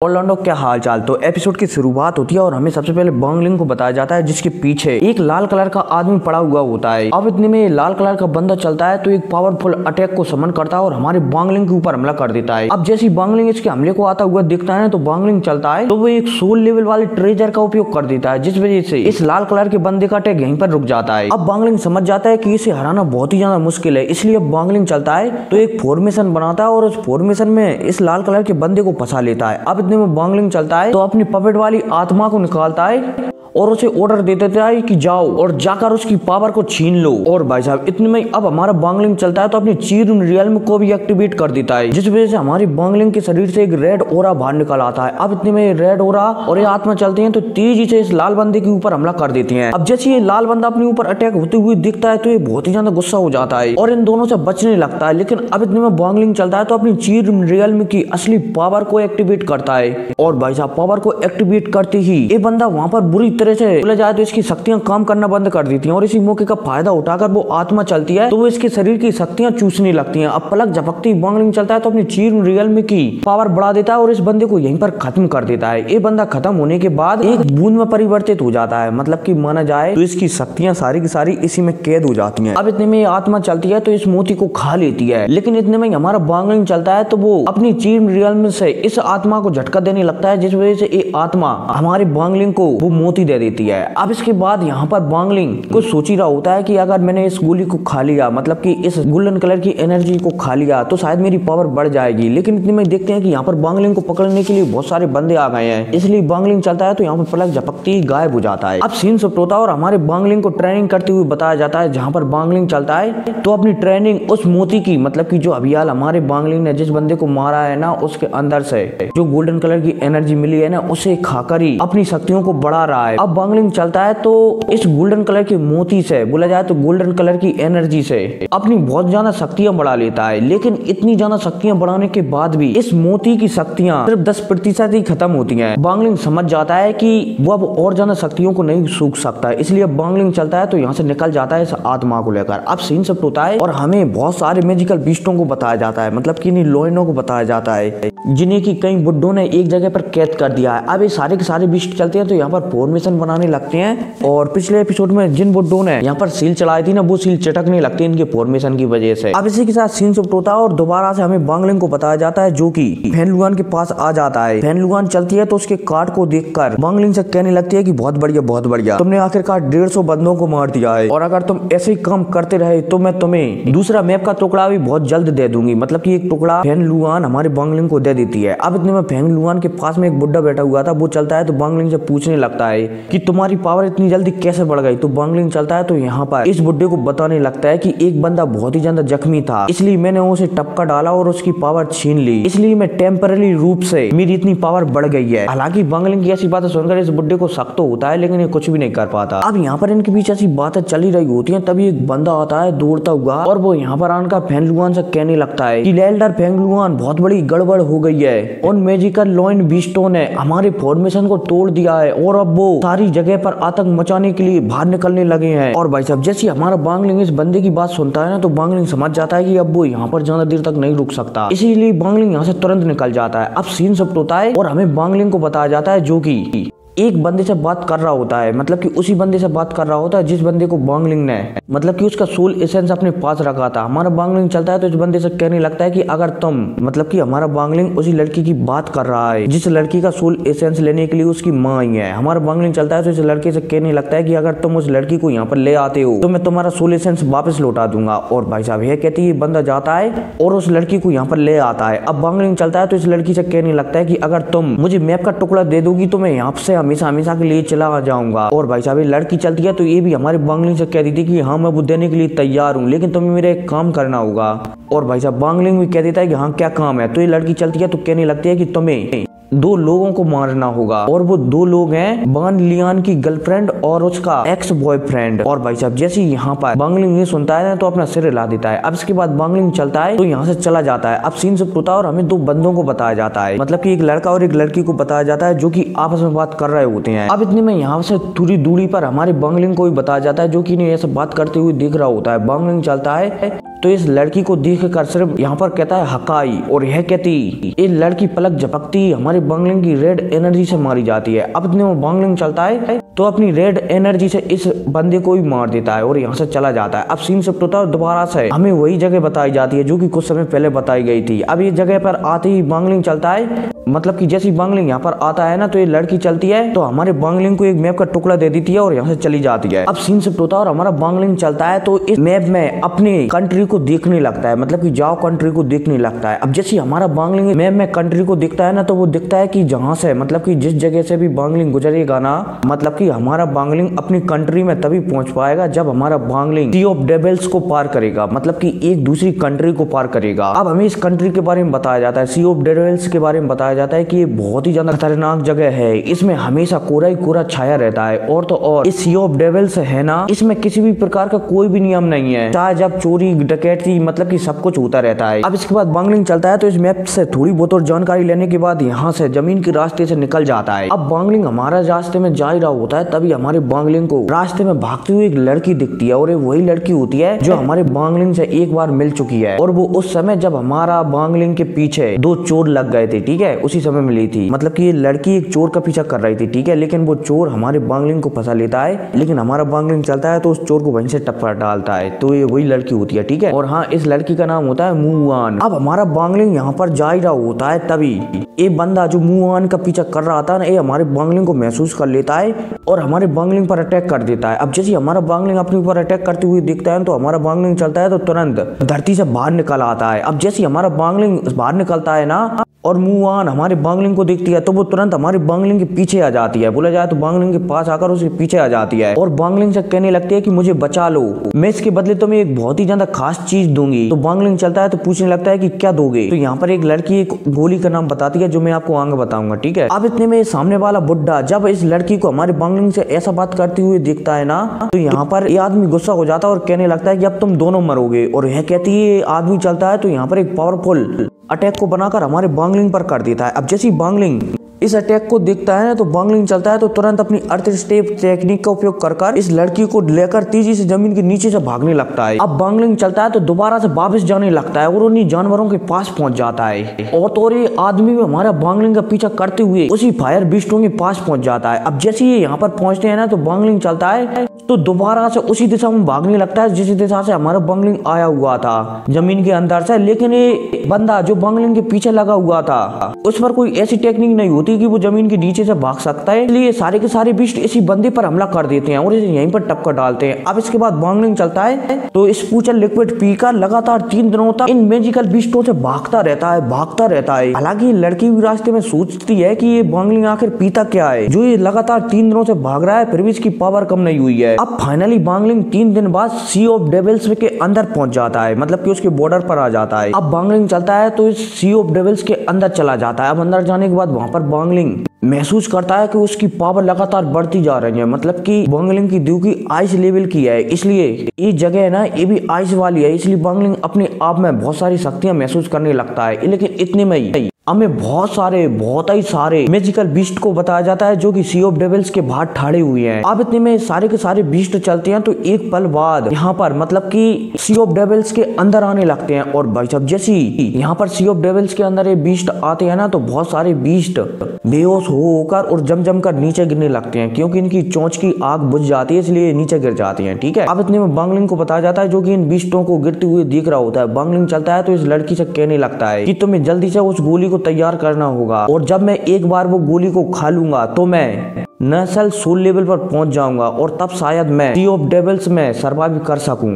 Orlando क्या हाल चाल। तो एपिसोड की शुरुआत होती है और हमें सबसे पहले बांगलिंग को बताया जाता है जिसके पीछे एक लाल कलर का आदमी पड़ा हुआ होता है। अब इतने में लाल कलर का बंदा चलता है तो एक पावरफुल अटैक को समन करता है और हमारे बांगलिंग के ऊपर हमला कर देता है। अब जैसी बांगलिंग इसके हमले को आता हुआ दिखता है तो बांगलिंग चलता है तो वो एक सोल लेवल वाले ट्रेजर का उपयोग कर देता है, जिस वजह से इस लाल कलर के बंदे का अटैक यहीं पर रुक जाता है। अब बांगलिंग समझ जाता है कि इसे हराना बहुत ही ज्यादा मुश्किल है, इसलिए अब बांगलिंग चलता है तो एक फॉर्मेशन बनाता है और उस फॉर्मेशन में इस लाल कलर के बंदे को फंसा लेता है। अब इतने में बांगलिंग चलता है तो अपनी पपेट वाली आत्मा को निकालता है और उसे ऑर्डर दे देता है कि जाओ और जाकर उसकी पावर को छीन लो। और भाई साहब इतने में अब हमारा बांगलिंग चलता है तो अपनी चीर रियल्म को भी एक्टिवेट कर देता है, जिस वजह से हमारी बांगलिंग के शरीर से एक रेड ओरा बाहर निकल आता है। अब इतने में रेड ओरा और ये आत्मा चलती है तो तेजी से इस लाल बंदे के ऊपर हमला कर देती है। अब जैसे ये लाल बंदा अपने ऊपर अटैक होते हुए दिखता है तो ये बहुत ही ज्यादा गुस्सा हो जाता है और इन दोनों से बचने लगता है। लेकिन अब इतने में बांगलिंग चलता है तो अपनी चीर रियल्म की असली पावर को एक्टिवेट करता है और भाई साहब पावर को एक्टिवेट करते ही ये बंदा वहां पर बुरी तरह से चले जाए तो इसकी शक्तियां काम करना बंद कर देती हैं और इसी मौके का फायदा उठाकर वो आत्मा चलती है तो वो इसके शरीर की शक्तियां चूसने लगती हैं। अब पलक झपकती बांगलिंग चलता है तो अपनी चीर रियल्म की पावर बढ़ा देता है और इस बंदे को यहीं पर खत्म कर देता है। ये बंदा खत्म होने के बाद एक बूंद में परिवर्तित हो जाता है, मतलब कि माना जाए तो इसकी शक्तियां सारी की सारी इसी में कैद हो जाती हैं। अब इतने में आत्मा चलती है तो इस मोती को खा लेती है, लेकिन इतने में हमारा बांगलिंग चलता है तो वो अपनी चीर रियल्म से इस आत्मा को झटका देने लगता है, जिस वजह से ये आत्मा हमारे बांगलिंग को वो मोती दे देती है। अब इसके बाद यहाँ पर बांगलिंग कुछ सोच ही रहा होता है कि अगर मैंने इस गोली को खा लिया, मतलब कि इस गोल्डन कलर की एनर्जी को खा लिया तो शायद मेरी पावर बढ़ जाएगी। लेकिन इतने में देखते हैं कि यहाँ पर बांगलिंग को पकड़ने के लिए बहुत सारे बंदे आ गए हैं, इसलिए बांगलिंग चलता है तो यहाँ पर पलक झपकती गायब हो जाता है। अब सीन शिफ्ट होता है और हमारे बांगलिंग को ट्रेनिंग करते हुए बताया जाता है। जहाँ पर बांगलिंग चलता है तो अपनी ट्रेनिंग उस मोती की, मतलब कि जो अभी हाल हमारे बांगलिंग ने जिस बंदे को मारा है ना, उसके अंदर से जो गोल्डन कलर की एनर्जी मिली है ना, उसे खाकर ही अपनी शक्तियों को बढ़ा रहा है। अब बांगलिंग चलता है तो इस गोल्डन कलर के मोती से, बोला जाए तो गोल्डन कलर की एनर्जी से अपनी बहुत ज्यादा शक्तियां बढ़ा लेता है। लेकिन इतनी ज्यादा शक्तियां बढ़ाने के बाद भी इस मोती की शक्तियां सिर्फ 10% ही खत्म होती हैं। बांगलिंग समझ जाता है कि वो अब और ज्यादा शक्तियों को नहीं सूख सकता है, इसलिए बांगलिंग चलता है तो यहाँ से निकल जाता है इस आत्मा को लेकर। अब सीन शिफ्ट होता है और हमें बहुत सारे मैजिकल बीस्टों को बताया जाता है, मतलब कि लोइनों को बताया जाता है, जिन्हें की कई बुड्ढों ने एक जगह पर कैद कर दिया है। अब ये सारे के सारे बीस्ट चलते हैं तो यहाँ पर फॉर्मेशन बनाने लगते हैं और पिछले एपिसोड में जिन बुड्ढों ने यहाँ पर सील चलाई थी ना, वो सील चटकने लगती है इनके फॉर्मेशन की वजह से। अब इसी के साथ सीन शिफ्ट होता है और दोबारा से हमें बांगलिंग को बताया जाता है जो कि फैनलुआन के पास आ जाता है। फैनलुआन चलती है तो उसके कार्ड को देखकर बांगलिंग से कहने लगती है कि बहुत बढ़िया, तुमने आखिरकार 150 बंदों को मार दिया है और अगर तुम ऐसे ही काम करते रहे तो मैं तुम्हें दूसरा मैप का टुकड़ा भी बहुत जल्द दे दूंगी। मतलब कि एक टुकड़ा फैनलुआन हमारे बांगलिंग को दे देती है। अब इतने में फैनलुआन के पास में एक बुड्ढा बैठा हुआ था, वो चलता है तो बांगलिंग से पूछने लगता है कि तुम्हारी पावर इतनी जल्दी कैसे बढ़ गई। तो बांगलिंग चलता है तो यहाँ पर इस बुड्ढे को बताने लगता है कि एक बंदा बहुत ही ज्यादा जख्मी था, इसलिए मैंने उसे टपका डाला और उसकी पावर छीन ली, इसलिए मैं टेम्पररी रूप से मेरी इतनी पावर बढ़ गई है। हालांकि बांगलिंग की ऐसी बातें सुनकर इस बुड्ढे को शक तो होता है, लेकिन ये कुछ भी नहीं कर पाता। अब यहाँ पर इनके बीच ऐसी बातें चल ही रही होती है, तभी एक बंदा आता है दौड़ता हुआ और वो यहाँ पर आकर फैनलुआन से कहने लगता है कि एल्डर फैनलुआन, बहुत बड़ी गड़बड़ हो गई है। उन मैजिकल लोइन बीस्टों ने हमारे फॉर्मेशन को तोड़ दिया है और अब वो सारी जगह पर आतंक मचाने के लिए बाहर निकलने लगे हैं। और भाई साहब जैसे हमारा बांगलिंग इस बंदे की बात सुनता है ना, तो बांगलिंग समझ जाता है कि अब वो यहाँ पर ज्यादा देर तक नहीं रुक सकता, इसीलिए बांगलिंग यहाँ से तुरंत निकल जाता है। अब सीन शिफ्ट होता है और हमें बांगलिंग को बताया जाता है जो कि एक बंदे से बात कर रहा होता है, मतलब कि उसी बंदे से बात कर रहा होता है जिस बंदे को बांगलिंग ने, मतलब कि उसका सोल एसेंस अपने पास रखा था। हमारा बांगलिंग चलता है तो इस बंदे से कहने लगता है कि अगर तुम, मतलब कि हमारा बांगलिंग उसी लड़की की बात कर रहा है जिस लड़की का सोल एसेंस लेने के लिए उसकी माँ आई है। हमारा बांगलिंग चलता है तो इस लड़के से कहने लगता है कि अगर तुम उस लड़की को यहाँ पर ले आते हो तो मैं तुम्हारा सोल एसेंस वापस लौटा दूंगा। और भाई साहब यह कहती है बंदा जाता है और उस लड़की को यहाँ पर ले आता है। अब बांगलिंग चलता है तो इस लड़की से कहने लगता है कि अगर तुम मुझे मैप का टुकड़ा दे दोगी तो मैं यहाँ से हमेशा के लिए चला जाऊंगा। और भाई साहब लड़की चलती है तो ये भी हमारे बांगलिंग से कह दी थी कि हाँ मैं वो देने के लिए तैयार हूँ, लेकिन तुम्हें मेरा एक काम करना होगा। और भाई साहब बांगलिंग भी कह देता है कि हाँ क्या काम है। तो ये लड़की चलती है तो कहने लगती है कि तुम्हें 2 लोगों को मारना होगा और वो 2 लोग हैं बान लियान की गर्लफ्रेंड और उसका एक्स बॉयफ्रेंड। और भाई साहब जैसे यहाँ पर बांगलिंग ये सुनता है ना तो अपना सिर हिला देता है। अब इसके बाद बांगलिंग चलता है तो यहाँ से चला जाता है। अब सीन शिफ्ट होता है और हमें 2 बंदों को बताया जाता है, मतलब कि एक लड़का और एक लड़की को बताया जाता है जो कि आपस में बात कर रहे होते हैं। अब इतने में यहाँ से थोड़ी दूरी पर हमारे बांगलिंग को भी बताया जाता है जो कि इन्हें ऐसे बात करते हुए दिख रहा होता है। बांगलिंग चलता है तो इस लड़की को देख कर सिर्फ यहाँ पर कहता है हकाई, और यह कहती ये लड़की पलक झपकती हमारी बंगलिंग की रेड एनर्जी से मारी जाती है। अब इतने में बंगलिंग चलता है तो अपनी रेड एनर्जी से इस बंदे को भी मार देता है और यहाँ से चला जाता है। अब सीन शिफ्ट होता है और दोबारा से हमें वही जगह बताई जाती है जो कि कुछ समय पहले बताई गई थी। अब ये जगह पर आते ही बंगलिंग चलता है, मतलब कि जैसी बंगलिंग यहाँ पर आता है ना तो ये लड़की चलती है तो हमारे बंगलिंग को एक मैप का टुकड़ा दे देती है और यहाँ से चली जाती है। अब सीन शिफ्ट होता है और हमारा बंगलिंग चलता है तो इस मैप में अपनी कंट्री को देखने लगता है, मतलब कि जाओ कंट्री को देखने लगता है। अब जैसे हमारा बंगलिंग मैप में कंट्री को दिखता है ना तो वो दिखता है कि जहाँ से मतलब कि जिस जगह से भी बंगलिंग गुजरेगा ना, मतलब कि हमारा बंगलिंग अपनी कंट्री में तभी पहुंच पाएगा जब हमारा बंगलिंग सी ऑफ डेविल्स को पार करेगा, मतलब कि एक दूसरी कंट्री को पार करेगा। अब हमें इस कंट्री के बारे में बताया जाता है, सी ऑफ डेविल्स के बारे में बताया जाता है कि ये बहुत ही ज्यादा खतरनाक जगह है, इसमें हमेशा कोरा ही कोरा छाया रहता है। और तो और इस सी ऑफ डेविल्स है ना, इसमें किसी भी प्रकार का कोई भी नियम नहीं है, चाहे जब चोरी डकैती मतलब कि सब कुछ होता रहता है। अब इसके बाद बंगलिंग चलता है तो इस मैप से थोड़ी बहुत और जानकारी लेने के बाद यहाँ से जमीन के रास्ते से निकल जाता है। अब बंगलिंग हमारा रास्ते में जा ही रहा होता है, तभी हमारे बंगलिंग को रास्ते में भागती हुई एक लड़की दिखती है और वही लड़की होती है जो हमारे बंगलिंग से एक बार मिल चुकी है, और वो उस समय जब हमारा बंगलिंग के पीछे दो चोर लग गए थे, ठीक है, उसी समय मिली थी। मतलब कि ये लड़की एक चोर का पीछा कर रही थी, ठीक है, लेकिन वो चोर हमारे बंगलिंग को फंसा लेता है, लेकिन हमारा बंगलिंग चलता है तो उस चोर को वहीं से टप्पा डालता है, तो ये वही लड़की होती है, ठीक है। और हाँ, इस लड़की का नाम होता है मुआन। अब हमारा बंगलिंग यहाँ पर जा ही रहा होता है, तभी ये बंदा जो मुआन का पीछा कर रहा था ना, ये हमारे बंगलिंग को महसूस कर लेता है और हमारे बंगलिंग पर अटैक कर देता है। अब जैसे हमारा बंगलिंग अपने ऊपर अटैक करते हुए दिखता है तो हमारा बंगलिंग चलता है तो तुरंत धरती से बाहर निकल आता है। अब जैसे हमारा बंगलिंग बाहर निकलता है ना और मुआन हमारे बंगलिंग को देखती है तो वो तुरंत हमारे बंगलिंग के पीछे आ जाती है, बोला जाए तो बंगलिंग के पास आकर उसके पीछे आ जाती है और बंगलिंग से कहने लगती है कि मुझे बचा लो, मैं इसके बदले तुम्हें एक बहुत ही ज्यादा खास चीज दूंगी। तो बंगलिंग चलता है तो पूछने लगता है कि क्या दोगे। तो यहाँ पर एक लड़की एक गोली का नाम बताती है जो मैं आपको आगे बताऊंगा, ठीक है। अब इतने में सामने वाला बुड्ढा जब इस लड़की को हमारे बंगलिंग से ऐसा बात करते हुए देखता है ना तो यहाँ पर ये आदमी गुस्सा हो जाता है और कहने लगता है कि अब तुम दोनों मरोगे। और यह कहती है आदमी चलता है तो यहाँ पर एक पावरफुल अटैक को बनाकर हमारे बंगलिंग पर कर देता है। अब जैसी बंगलिंग इस अटैक को देखता है ना तो बंगलिंग चलता है तो तुरंत अपनी अर्थ स्टेप टेक्निक का उपयोग कर इस लड़की को लेकर तेजी से जमीन के नीचे से भागने लगता है। अब बंगलिंग चलता है तो दोबारा से वापस जाने लगता है और उन्हीं जानवरों के पास पहुंच जाता है और तो ये आदमी में हमारा बंगलिंग का पीछा करते हुए उसी फायर बिस्टों के पास पहुंच जाता है। अब जैसे ये यहाँ पर पहुंचते हैं ना तो बंगलिंग चलता है तो दोबारा से उसी दिशा में भागने लगता है जिस दिशा से हमारा बंगलिंग आया हुआ था जमीन के अंदर से। लेकिन ये बंदा जो बंगलिंग के पीछे लगा हुआ था उस पर कोई ऐसी टेक्निक नहीं होती कि वो जमीन के नीचे से भाग सकता है, इसलिए सारे के सारे बिस्ट इसी बंदे पर हमला कर देते हैं और इसे यहीं पर टक्कर डालते हैं। अब इसके बाद बंगलिंग चलता है तो इस पूचर लिक्विड पीकर लगातार 3 दिनों तक इन मैजिकल बिस्टों से भागता रहता है। हालांकि लड़की भी रास्ते में सोचती है कि ये बंगलिंग आखिर पीता क्या है जो ये लगातार 3 दिनों से भाग रहा है, फिर भी इसकी पावर कम नहीं हुई है। अब फाइनली बंगलिंग 3 दिन बाद सी ऑफ डेविल्स के अंदर पहुंच जाता है, मतलब कि उसके बॉर्डर पर आ जाता है। अब बंगलिंग चलता है तो इस सी ऑफ डेविल्स के अंदर चला जाता है। अब अंदर जाने के बाद वहां पर बंगलिंग महसूस करता है कि उसकी पावर लगातार बढ़ती जा रही है, मतलब कि बंगलिंग की ड्यू की आइस लेवल की है, इसलिए ये जगह है ना ये भी आइस वाली है, इसलिए बंगलिंग अपने आप में बहुत सारी शक्तियां महसूस करने लगता है। लेकिन इतने में ही हमें बहुत ही सारे मैजिकल बीस्ट को बताया जाता है जो कि सी ऑफ डेविल्स के बाहर ठाड़े हुए हैं। अब इतने में सारे के सारे बीस्ट चलते हैं तो एक पल बाद यहाँ पर मतलब कि सी ऑफ डेविल्स के अंदर आने लगते हैं। और भाई साहब जैसी यहाँ पर सी ऑफ डेविल्स के अंदर ये बीस्ट आते हैं ना तो बहुत सारे बीस्ट बेहोश होकर और जम कर नीचे गिरने लगते हैं क्योंकि इनकी चोंच की आग बुझ जाती है, इसलिए नीचे गिर जाती है, ठीक है। अब इतने में बंगलिंग को बताया जाता है जो कि इन बीस्टों को गिरते हुए दिख रहा होता है। बंगलिंग चलता है तो इस लड़की से कहने लगता है कि तुम्हें जल्दी से उस गोली को तैयार करना होगा और जब मैं एक बार वो गोली को खा लूंगा तो मैं नेशनल सोल लेवल पर पहुंच जाऊंगा और तब शायद मैं सी ऑफ डेविल्स में सर्वाइव कर सकूं।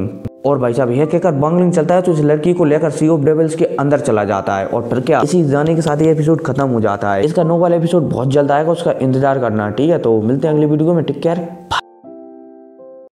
और भाई साहब यह कहकर बंगलिंग चलता है तो इस लड़की को लेकर सी ऑफ डेविल्स के अंदर चला जाता है। और फिर क्या इसी जाने के साथ ये एपिसोड खत्म हो जाता है। इसका नोवेल एपिसोड बहुत जल्द आएगा, उसका इंतजार करना, ठीक है। तो मिलते हैं अगली वीडियो में, टेक केयर।